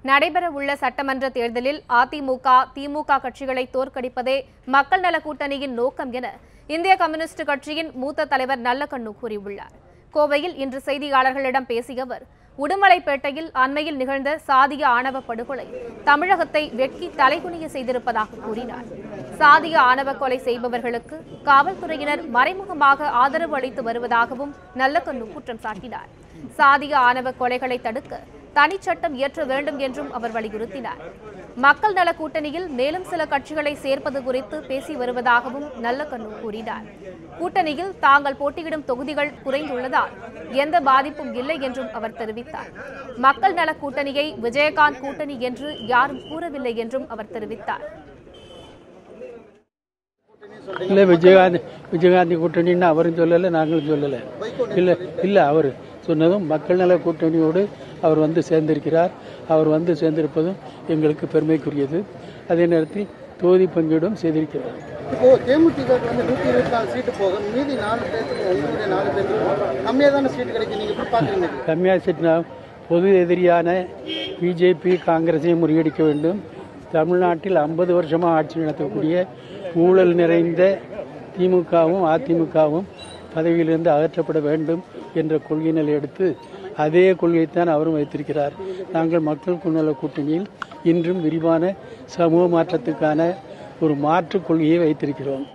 நடைபெறவுள்ள சட்டமன்ற தேர்தலில் அதிமுக, திமுக கட்சிகளை தோற்கடிப்பதே மக்கள் நல கூட்டணியின் நோக்கம் என இந்திய கம்யூனிஸ்ட் கட்சியின் மூத்த தலைவர் நல்லக்கண்ணு கூறியுள்ளார். கோவையில் இன்று செய்தியாளர்களிடம் பேசிய அவர், உடுமலைப்பேட்டையில் அண்மையில் நிகழ்ந்த சாதிய ஆணவ படுகொலை தமிழகத்தை வெட்கி தலைகுனிய செய்திருப்பதாக கூறினார். சாதிய ஆணவ கொலை செய்பவர்களுக்கு காவல்துறையினர் மறைமுகமாக ஆதரவு அளித்து வருவதாகவும் நல்லக்கண்ணு குற்றம் சாட்டினார். சாதிய ஆணவ கொலைகளை தடுக்க தனிச்சட்டம் இயற்ற வேண்டும் என்றும் அவர் வலியுறுத்தினார். மக்கள் நல கூட்டணியில் மேலும் சில கட்சிகளை சேர்ப்பது குறித்து பேசி வருவதாகவும் நல்லக்கண்ணு கூறினார். கூட்டணியில் தாங்கள் போட்டியிடும் தொகுதிகள் குறைந்துள்ளதால் எந்த பாதிப்பும் இல்லை என்றும் அவர் தெரிவித்தார். மக்கள் நல கூட்டணியை விஜயகாந்த் கூட்டணி என்று யாரும் கூறவில்லை என்றும் அவர் தெரிவித்தார். இல்லை, விஜயகாந்தி கூட்டணின்னு அவரும் சொல்லலை, நாங்களும் சொல்லலை. இல்லை அவர் சொன்னதும் மக்கள் நல கூட்டணியோடு அவர் வந்து சேர்ந்திருக்கிறார். அவர் வந்து சேர்ந்திருப்பதும் எங்களுக்கு பெருமைக்குரியது. அதே நேரத்தில் தொகுதி பங்கீடும் செய்திருக்கிறார். இப்போ தேமுதிக வந்து 124 சீட்டு போகும், மீதி 4 பேருக்கு கம்மியாக சீட்டு கிடைக்கும். நீங்க எப்படி பாக்குறீங்க? கம்மியாக சீட்னா பொது எதிரியான பிஜேபி, காங்கிரஸை முறியடிக்க வேண்டும். தமிழ்நாட்டில் 50 வருஷமாக ஆட்சி நடத்தக்கூடிய ஊழல் நிறைந்த திமுகவும் அதிமுகவும் பதவியிலிருந்து அகற்றப்பட வேண்டும் என்ற கொள்கையினை எடுத்து அதே கொள்கைத்தான் அவரும் வைத்திருக்கிறார். நாங்கள் மக்கள் நல கூட்டணியில் இன்றும் விரிவான சமூக மாற்றத்துக்கான ஒரு மாற்றுக் கொள்கையை வைத்திருக்கிறோம்.